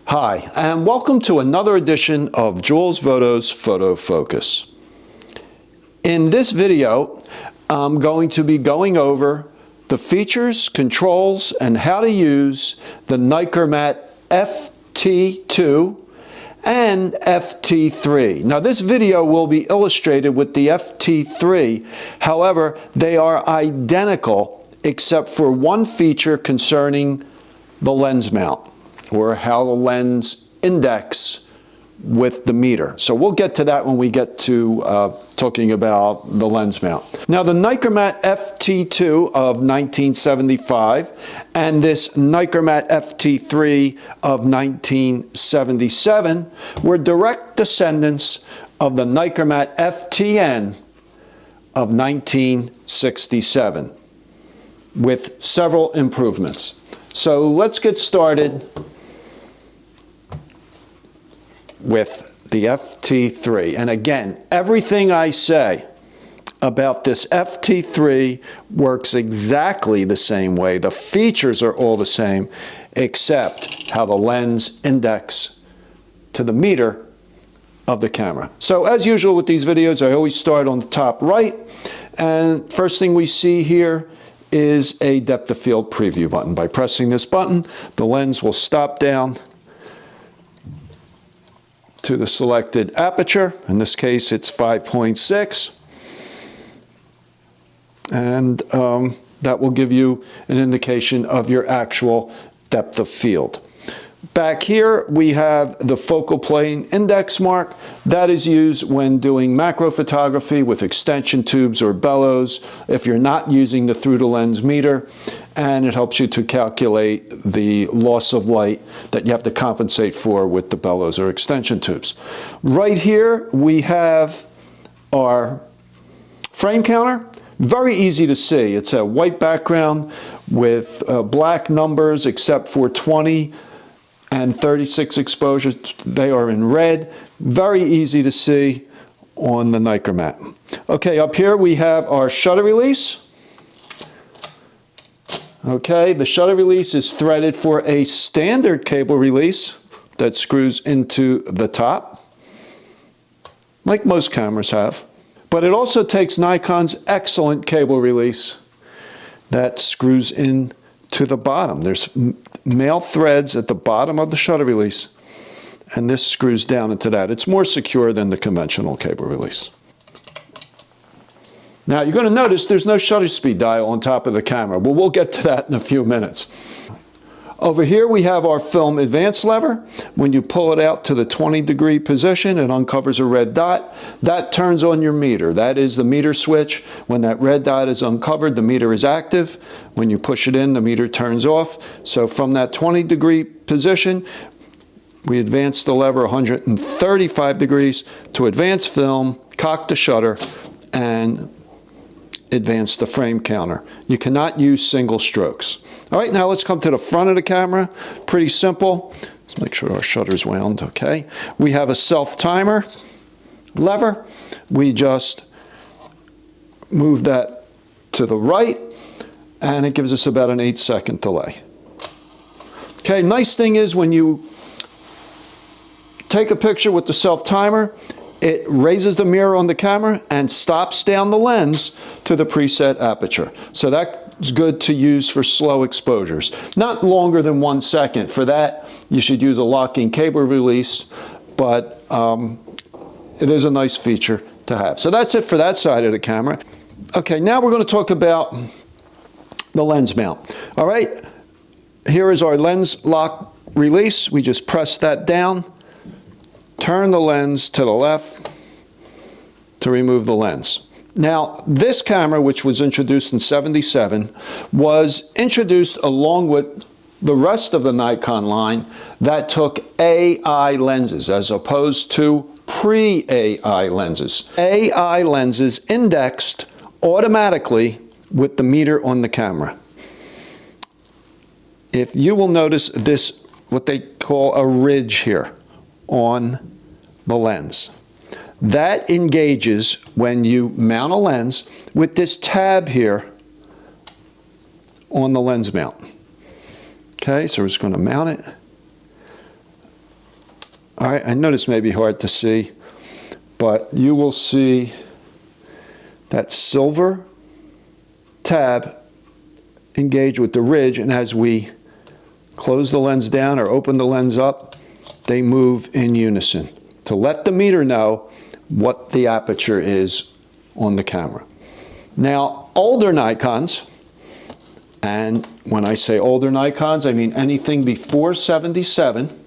Hi, and welcome to another edition of Jules Voto's Photo Focus. In this video, I'm going to be going over the features, controls, and how to use the Nikkormat FT2 and FT3. Now this video will be illustrated with the FT3, however, they are identical except for one feature concerning the lens mount, or how the lens index with the meter. So we'll get to that when we get to talking about the lens mount. Now the Nikkormat FT2 of 1975 and this Nikkormat FT3 of 1977 were direct descendants of the Nikkormat FTN of 1967 with several improvements. So let's get started with the FT3. And again, everything I say about this FT3 works exactly the same way. The features are all the same, except how the lens index to the meter of the camera. So as usual with these videos, I always start on the top right. And first thing we see here is a depth of field preview button. By pressing this button, the lens will stop down to the selected aperture. In this case, it's 5.6. And that will give you an indication of your actual depth of field. Back here, we have the focal plane index mark. That is used when doing macro photography with extension tubes or bellows, if you're not using the through-the-lens meter, and it helps you to calculate the loss of light that you have to compensate for with the bellows or extension tubes. Right here, we have our frame counter. Very easy to see. It's a white background with black numbers except for 20 and 36 exposures. They are in red. Very easy to see on the Nikkormat. Okay, up here we have our shutter release. Okay, the shutter release is threaded for a standard cable release that screws into the top, like most cameras have. But it also takes Nikon's excellent cable release that screws in to the bottom. There's male threads at the bottom of the shutter release, and this screws down into that. It's more secure than the conventional cable release. Now you're going to notice there's no shutter speed dial on top of the camera. Well, we'll get to that in a few minutes. Over here we have our film advance lever. When you pull it out to the 20-degree position, it uncovers a red dot. That turns on your meter. That is the meter switch. When that red dot is uncovered, the meter is active. When you push it in, the meter turns off. So from that 20-degree position, we advance the lever 135 degrees to advance film, cock the shutter, and advance the frame counter. You cannot use single strokes. All right, now let's come to the front of the camera. Pretty simple. Let's make sure our shutter's wound, okay. We have a self-timer lever. We just move that to the right, and it gives us about an 8-second delay. Okay, nice thing is when you take a picture with the self-timer, it raises the mirror on the camera and stops down the lens to the preset aperture. So that's good to use for slow exposures. Not longer than 1 second. For that, you should use a locking cable release, but it is a nice feature to have. So that's it for that side of the camera. Okay, now we're going to talk about the lens mount. All right, here is our lens lock release. We just press that down. Turn the lens to the left to remove the lens. Now, this camera, which was introduced in '77, was introduced along with the rest of the Nikon line that took AI lenses as opposed to pre-AI lenses. AI lenses indexed automatically with the meter on the camera. If you will notice this, what they call a ridge here on the lens. That engages when you mount a lens with this tab here on the lens mount. Okay, so we're just going to mount it. All right, I know this may be hard to see, but you will see that silver tab engage with the ridge, and as we close the lens down or open the lens up, they move in unison to let the meter know what the aperture is on the camera. Now, older Nikons, and when I say older Nikons, I mean anything before 77,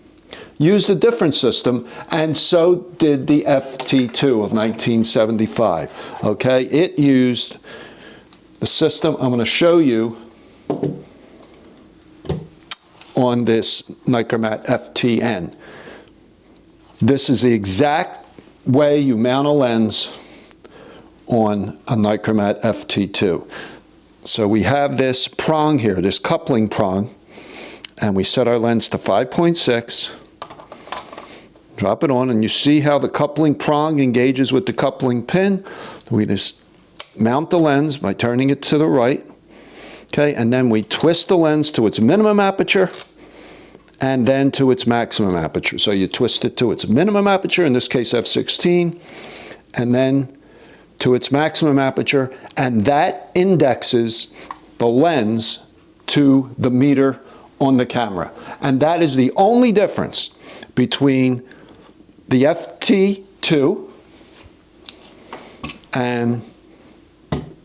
used a different system, and so did the FT2 of 1975. Okay, it used the system I'm going to show you on this Nikkormat FTN. This is the exact way you mount a lens on a Nikkormat FT2. So we have this prong here, this coupling prong, and we set our lens to 5.6. Drop it on, and you see how the coupling prong engages with the coupling pin. We just mount the lens by turning it to the right. Okay, and then we twist the lens to its minimum aperture and then to its maximum aperture. So you twist it to its minimum aperture, in this case f/16, and then to its maximum aperture, and that indexes the lens to the meter on the camera. And that is the only difference between the FT2 and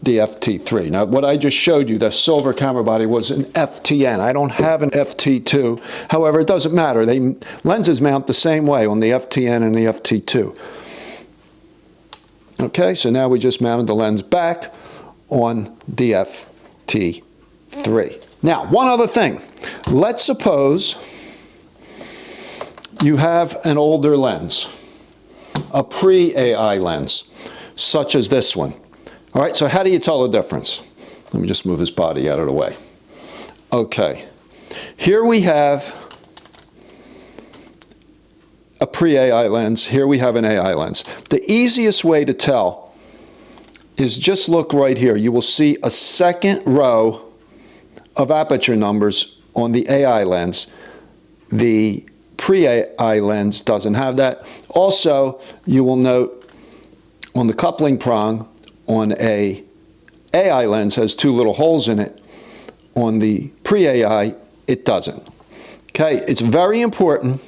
the FT3. Now, what I just showed you, the silver camera body, was an FTN. I don't have an FT2. However, it doesn't matter. Lenses mount the same way on the FTN and the FT2. Okay, so now we just mounted the lens back on the FT3. Now, one other thing. Let's suppose you have an older lens, a pre-AI lens, such as this one. All right, so how do you tell the difference? Let me just move his body out of the way. Okay, here we have a pre-AI lens, here we have an AI lens. The easiest way to tell is just look right here. You will see a second row of aperture numbers on the AI lens. The pre-AI lens doesn't have that. Also, you will note on the coupling prong on a AI lens has two little holes in it. On the pre-AI, it doesn't. Okay, it's very important.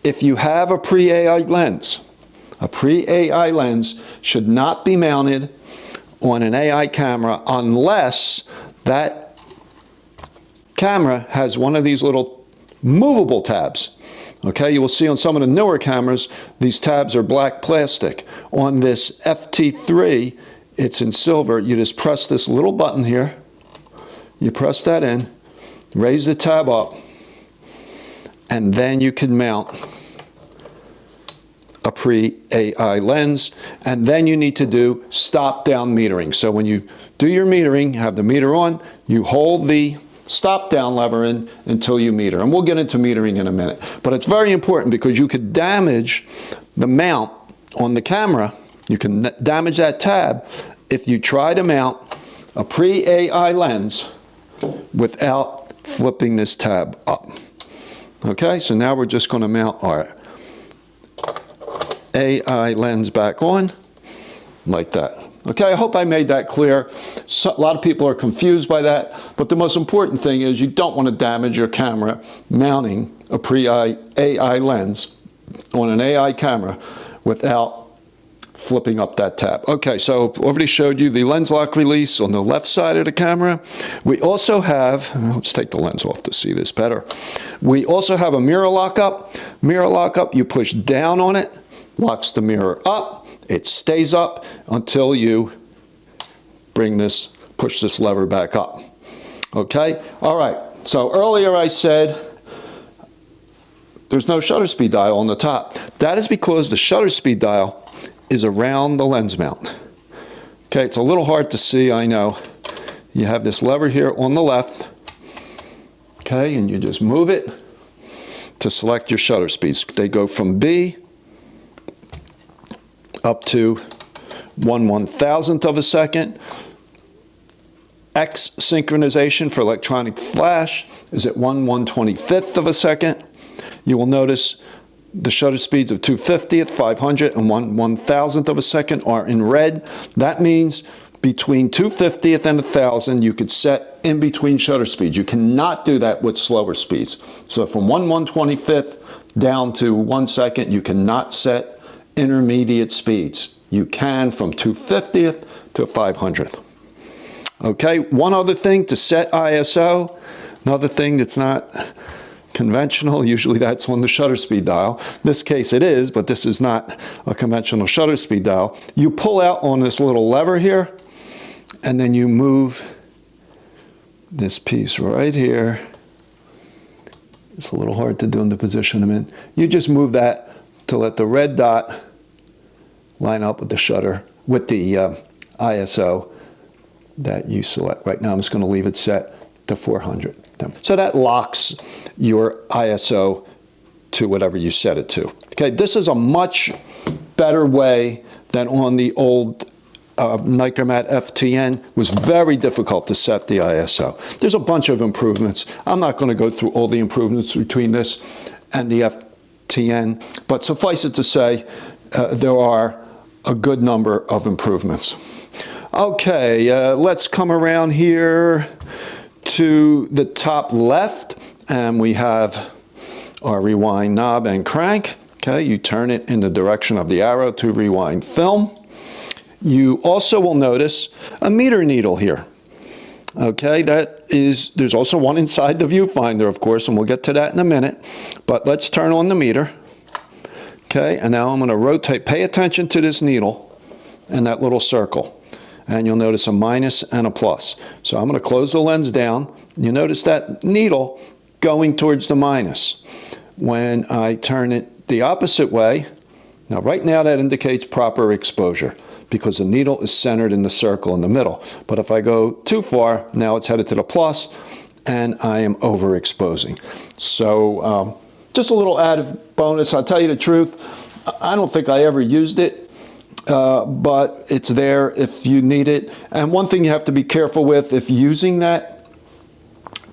If you have a pre-AI lens should not be mounted on an AI camera unless that camera has one of these little movable tabs. Okay, you will see on some of the newer cameras, these tabs are black plastic. On this FT3, it's in silver. You just press this little button here. You press that in, raise the tab up, and then you can mount a pre-AI lens, and then you need to do stop-down metering. So when you do your metering, have the meter on, you hold the stop-down lever in until you meter. And we'll get into metering in a minute. But it's very important because you could damage the mount on the camera. You can damage that tab if you try to mount a pre-AI lens without flipping this tab up. Okay, so now we're just going to mount our AI lens back on like that. Okay, I hope I made that clear. A lot of people are confused by that, but the most important thing is you don't want to damage your camera mounting a pre-AI lens on an AI camera without flipping up that tab. Okay, so I've already showed you the lens lock release on the left side of the camera. We also have, let's take the lens off to see this better. We also have a mirror lockup. Mirror lockup, you push down on it, locks the mirror up. It stays up until you push this lever back up. Okay, all right. So earlier I said there's no shutter speed dial on the top. That is because the shutter speed dial is around the lens mount. Okay, it's a little hard to see, I know. You have this lever here on the left, okay, and you just move it to select your shutter speeds. They go from B up to 1/1000th of a second. X synchronization for electronic flash is at 1/125th of a second. You will notice the shutter speeds of 2/50th, 500, and 1/1000th of a second are in red. That means between 2/50th and 1000, you could set in between shutter speeds. You cannot do that with slower speeds. So from 1/125th down to 1 second, you cannot set intermediate speeds. You can from 2/50th to 500th. Okay, one other thing to set ISO, another thing that's not conventional, usually that's on the shutter speed dial. In this case it is, but this is not a conventional shutter speed dial. You pull out on this little lever here, and then you move this piece right here. It's a little hard to do in the position I'm in. You just move that to let the red dot line up with the shutter, with the ISO that you select. Right now I'm just going to leave it set to 400. So that locks your ISO to whatever you set it to. Okay, this is a much better way than on the old Nikkormat FTN. It was very difficult to set the ISO. There's a bunch of improvements. I'm not going to go through all the improvements between this and the FTN, but suffice it to say, there are a good number of improvements. Okay, let's come around here to the top left, and we have our rewind knob and crank. Okay, you turn it in the direction of the arrow to rewind film. You also will notice a meter needle here. Okay, there's also one inside the viewfinder, of course, and we'll get to that in a minute. But let's turn on the meter. Okay, and now I'm going to rotate. Pay attention to this needle and that little circle. And you'll notice a minus and a plus. So I'm going to close the lens down. You notice that needle going towards the minus. When I turn it the opposite way, now right now that indicates proper exposure because the needle is centered in the circle in the middle. But if I go too far, now it's headed to the plus, and I am overexposing. So just a little added bonus. I'll tell you the truth, I don't think I ever used it. But it's there if you need it. And one thing you have to be careful with if using that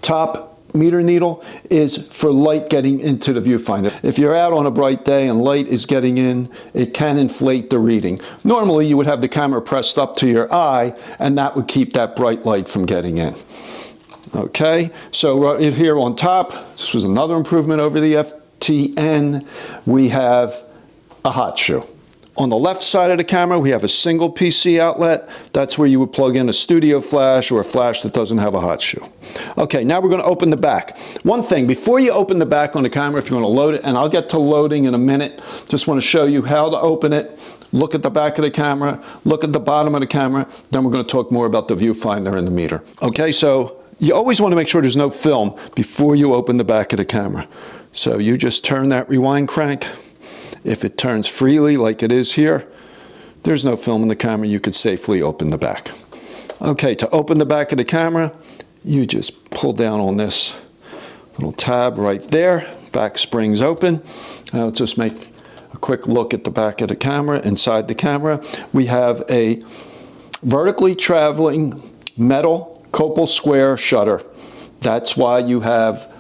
top meter needle is for light getting into the viewfinder. If you're out on a bright day and light is getting in, it can inflate the reading. Normally you would have the camera pressed up to your eye, and that would keep that bright light from getting in. Okay, so right here on top, this was another improvement over the FTN. We have a hot shoe. On the left side of the camera, we have a single PC outlet. That's where you would plug in a studio flash or a flash that doesn't have a hot shoe. Okay, now we're going to open the back. One thing, before you open the back on the camera, if you want to load it, and I'll get to loading in a minute, just want to show you how to open it. Look at the back of the camera, look at the bottom of the camera, then we're going to talk more about the viewfinder and the meter. Okay, so you always want to make sure there's no film before you open the back of the camera. So you just turn that rewind crank. If it turns freely like it is here, there's no film in the camera. You could safely open the back. Okay, to open the back of the camera, you just pull down on this little tab right there. Back springs open. Now let's just make a quick look at the back of the camera. Inside the camera, we have a vertically traveling metal copal square shutter. That's why you have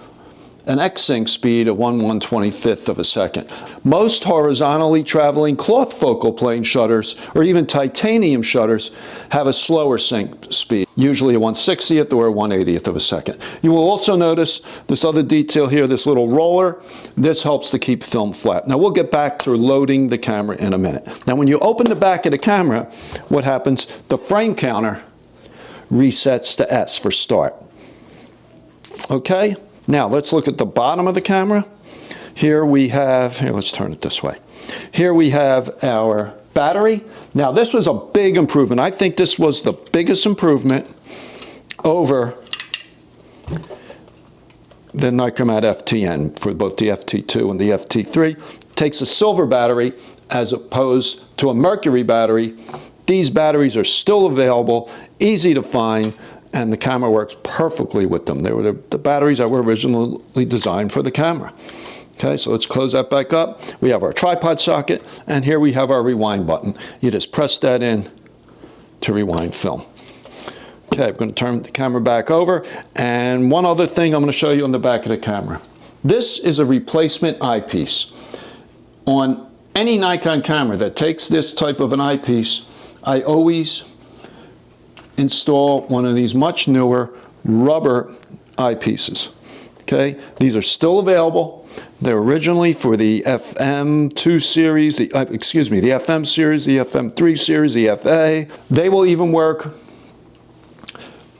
an X-sync speed of 1/125th of a second. Most horizontally traveling cloth focal plane shutters, or even titanium shutters, have a slower sync speed, usually a 1/60th or a 1/80th of a second. You will also notice this other detail here, this little roller. This helps to keep film flat. Now we'll get back to loading the camera in a minute. Now when you open the back of the camera, what happens? The frame counter resets to S for start. Okay? Now let's look at the bottom of the camera. Here we have, let's turn it this way. Here we have our battery. Now this was a big improvement. I think this was the biggest improvement over the Nikkormat FTN for both the FT2 and the FT3. It takes a silver battery as opposed to a mercury battery. These batteries are still available, easy to find, and the camera works perfectly with them. They were the batteries that were originally designed for the camera. Okay, so let's close that back up. We have our tripod socket, and here we have our rewind button. You just press that in to rewind film. Okay, I'm going to turn the camera back over, and one other thing I'm going to show you on the back of the camera. This is a replacement eyepiece. on any Nikon camera that takes this type of an eyepiece, I always install one of these much newer rubber eyepieces. Okay, these are still available. They're originally for the FM2 series, the FM series, the FM3 series, the FA. They will even work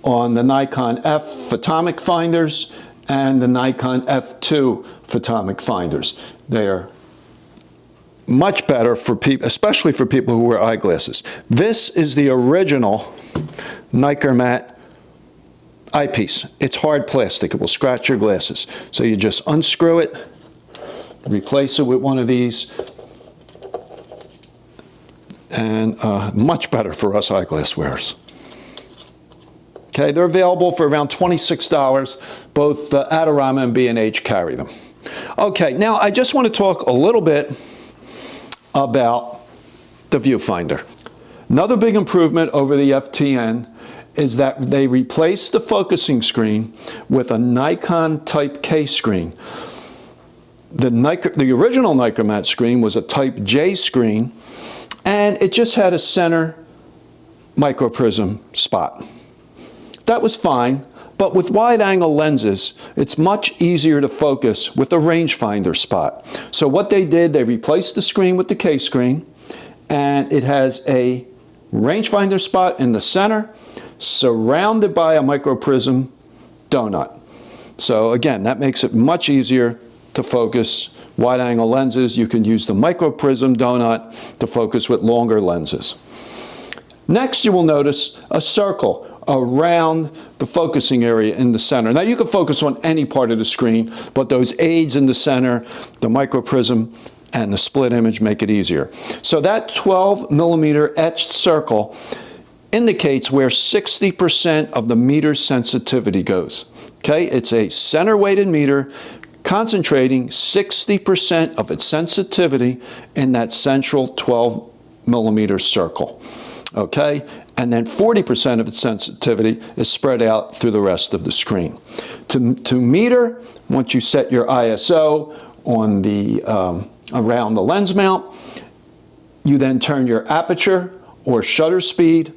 on the Nikon F photomic finders and the Nikon F2 photomic finders. They are much better for people, especially for people who wear eyeglasses. This is the original Nikkormat eyepiece. It's hard plastic. It will scratch your glasses. So you just unscrew it, replace it with one of these, and much better for us eyeglass wearers. Okay, they're available for around $26. Both Adorama and B&H carry them. Okay, now I just want to talk a little bit about the Viewfinder. Another big improvement over the FTN is that they replaced the focusing screen with a Nikon Type K screen. The original Nikkormat screen was a Type J screen, and it just had a center microprism spot. That was fine, but with wide-angle lenses, it's much easier to focus with a rangefinder spot. So what they did, they replaced the screen with the K screen, and it has a rangefinder spot in the center, surrounded by a microprism donut. So again, that makes it much easier to focus wide-angle lenses. You can use the microprism donut to focus with longer lenses. Next, you will notice a circle around the focusing area in the center. Now you can focus on any part of the screen, but those aids in the center, the microprism, and the split image make it easier. So that 12mm etched circle indicates where 60% of the meter's sensitivity goes. Okay, it's a center-weighted meter concentrating 60% of its sensitivity in that central 12mm circle. Okay, and then 40% of its sensitivity is spread out through the rest of the screen. To meter, once you set your ISO on the around the lens mount, you then turn your aperture or shutter speed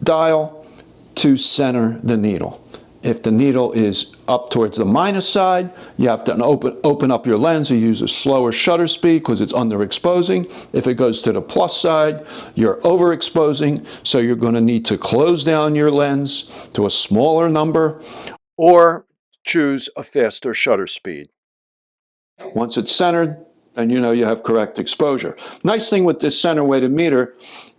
dial to center the needle. If the needle is up towards the minus side, you have to open up your lens and use a slower shutter speed because it's underexposing. If it goes to the plus side, you're overexposing, so you're going to need to close down your lens to a smaller number or choose a faster shutter speed. Once it's centered, then you know you have correct exposure. Nice thing with this center-weighted meter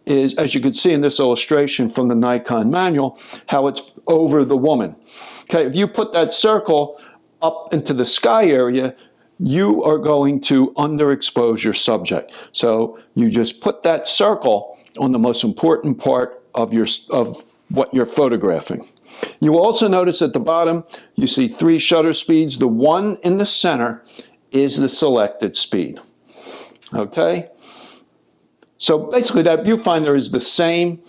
is, as you can see in this illustration from the Nikon manual, how it's over the woman. Okay, if you put that circle up into the sky area, you are going to underexpose your subject. So you just put that circle on the most important part of what you're photographing. You will also notice at the bottom, you see 3 shutter speeds. The one in the center is the selected speed. Okay? So basically that viewfinder is the same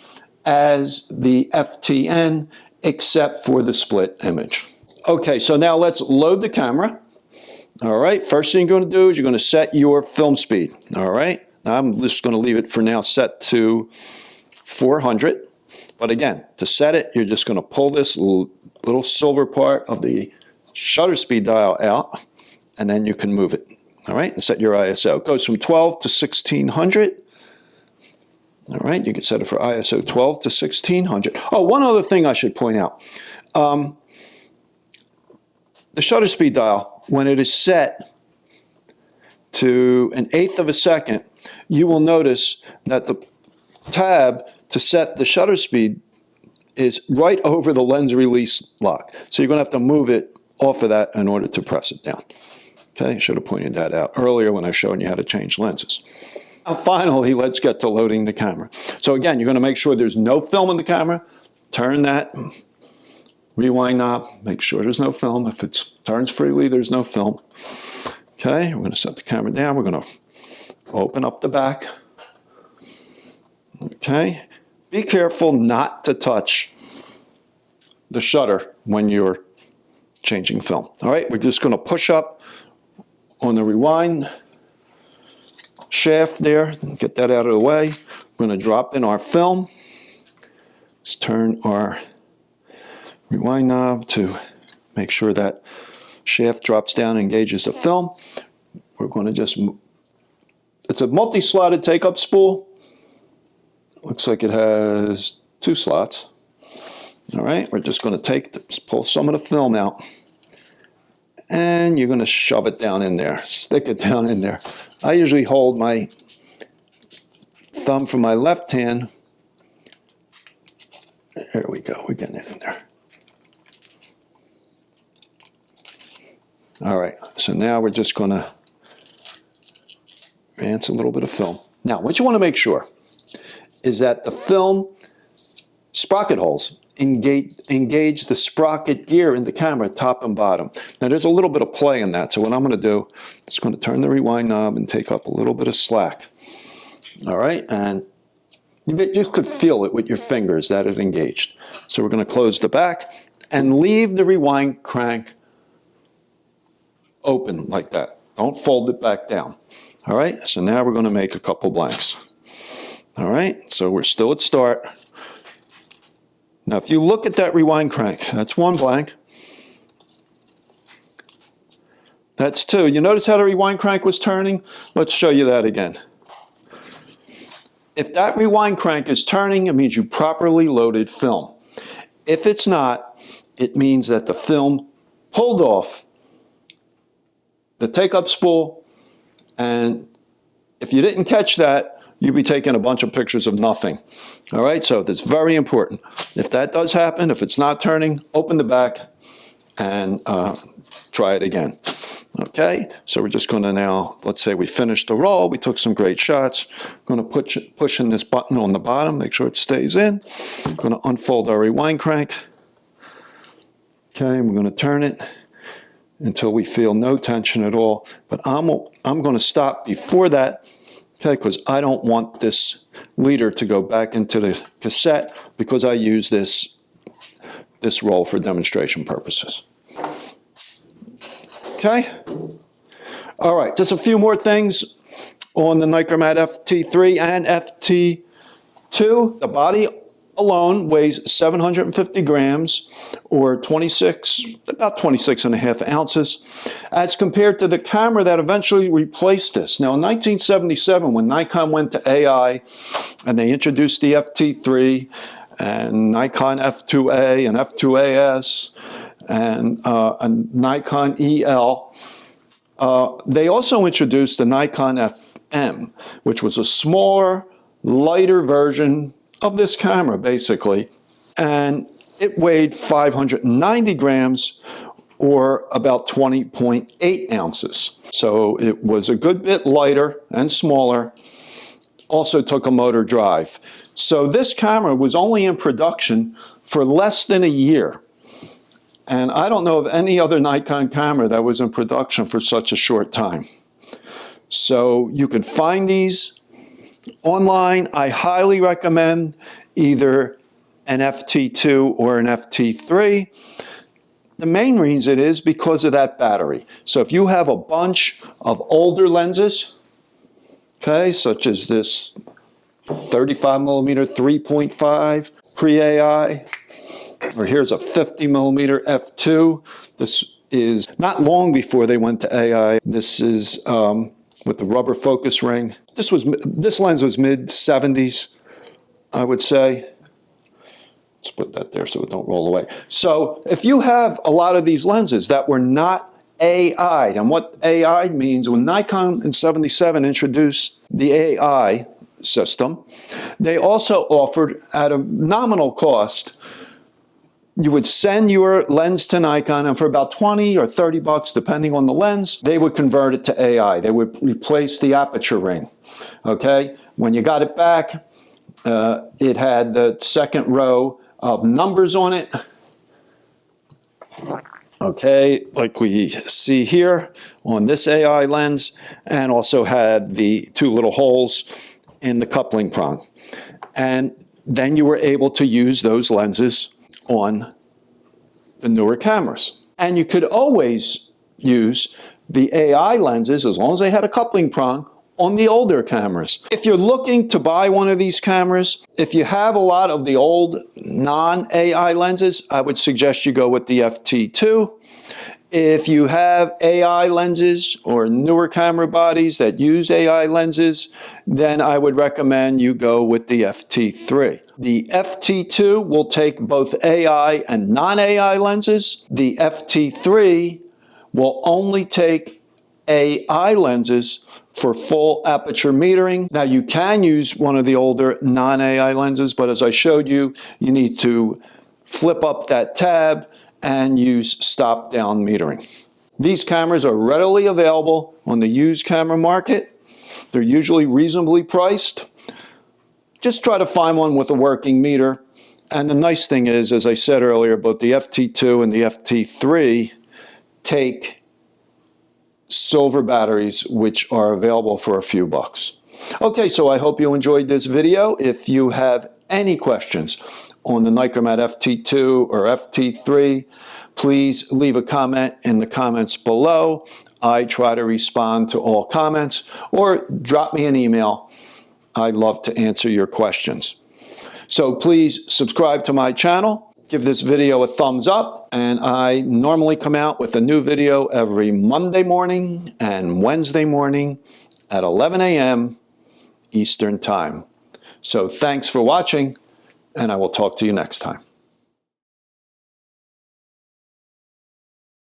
as the FTN except for the split image. Okay, so now let's load the camera. All right, first thing you're going to do is you're going to set your film speed. All right, now I'm just going to leave it for now set to 400. But again, to set it, you're just going to pull this little silver part of the shutter speed dial out, and then you can move it. All right, and set your ISO. It goes from 12 to 1600. All right, you can set it for ISO 12 to 1600. Oh, one other thing I should point out. The shutter speed dial, when it is set to 1/8 of a second, you will notice that the tab to set the shutter speed is right over the lens release lock. So you're going to have to move it off of that in order to press it down. Okay, I should have pointed that out earlier when I was showing you how to change lenses. Now finally, let's get to loading the camera. So again, you're going to make sure there's no film in the camera. Turn that rewind knob, make sure there's no film. If it turns freely, there's no film. Okay, we're going to set the camera down. We're going to open up the back. Okay, be careful not to touch the shutter when you're changing film. All right, we're just going to push up on the rewind shaft there, get that out of the way. We're going to drop in our film. Let's turn our rewind knob to make sure that shaft drops down and engages the film. We're going to just, it's a multi-slotted take-up spool. Looks like it has 2 slots. All right, we're just going to pull some of the film out. And you're going to shove it down in there, stick it down in there. I usually hold my thumb from my left hand. There we go, we're getting it in there. All right, so now we're just going to advance a little bit of film. Now, what you want to make sure is that the film sprocket holes engage the sprocket gear in the camera, top and bottom. Now, there's a little bit of play in that, so what I'm going to do is going to turn the rewind knob and take up a little bit of slack. All right, and you could feel it with your fingers that it engaged. So we're going to close the back and leave the rewind crank open like that. Don't fold it back down. All right, so now we're going to make a couple blanks. All right, so we're still at start. Now, if you look at that rewind crank, that's 1 blank. That's 2. You notice how the rewind crank was turning? Let's show you that again. If that rewind crank is turning, it means you properly loaded film. If it's not, it means that the film pulled off the take-up spool, and if you didn't catch that, you'd be taking a bunch of pictures of nothing. All right, so that's very important. If that does happen, if it's not turning, open the back and try it again. Okay, so we're just going to now, let's say we finished the roll, we took some great shots. I'm going to push in this button on the bottom, make sure it stays in. I'm going to unfold our rewind crank. Okay, and we're going to turn it until we feel no tension at all. But I'm going to stop before that, okay, because I don't want this leader to go back into the cassette because I use this roll for demonstration purposes. Okay? All right, just a few more things on the Nikkormat FT3 and FT2. The body alone weighs 750 grams or about 26 and a half ounces as compared to the camera that eventually replaced this. Now in 1977 when Nikon went to AI and they introduced the FT3 and Nikon F2A and F2AS and Nikon EL, they also introduced the Nikon FM, which was a smaller, lighter version of this camera, basically, and it weighed 590 grams or about 20.8 ounces. So it was a good bit lighter and smaller, also took a motor drive. So this camera was only in production for less than a year. And I don't know of any other Nikon camera that was in production for such a short time. So you can find these online. I highly recommend either an FT2 or an FT3. The main reason is because of that battery. So if you have a bunch of older lenses, okay, such as this 35mm 3.5 pre-AI, or here's a 50mm f2. This is not long before they went to AI. This is with the rubber focus ring. This lens was mid-70s, I would say. Let's put that there so it don't roll away. So if you have a lot of these lenses that were not AI, and what AI means, when Nikon in '77 introduced the AI system, they also offered at a nominal cost, you would send your lens to Nikon, and for about 20 or 30 bucks, depending on the lens, they would convert it to AI. They would replace the aperture ring, okay? When you got it back, it had the second row of numbers on it, okay, like we see here on this AI lens, and also had the 2 little holes in the coupling prong. And then you were able to use those lenses on the newer cameras. And you could always use the AI lenses, as long as they had a coupling prong, on the older cameras. If you're looking to buy one of these cameras, if you have a lot of the old non-AI lenses, I would suggest you go with the FT2. If you have AI lenses or newer camera bodies that use AI lenses, then I would recommend you go with the FT3. The FT2 will take both AI and non-AI lenses. The FT3 will only take AI lenses for full aperture metering. Now you can use one of the older non-AI lenses, but as I showed you, you need to flip up that tab and use stop-down metering. These cameras are readily available on the used camera market. They're usually reasonably priced. Just try to find one with a working meter. And the nice thing is, as I said earlier, both the FT2 and the FT3 take silver batteries, which are available for a few bucks. Okay, so I hope you enjoyed this video. If you have any questions on the Nikkormat FT2 or FT3, please leave a comment in the comments below. I try to respond to all comments, or drop me an email. I'd love to answer your questions. So please subscribe to my channel, give this video a thumbs up, and I normally come out with a new video every Monday morning and Wednesday morning at 11 a.m. Eastern Time. So thanks for watching, and I will talk to you next time.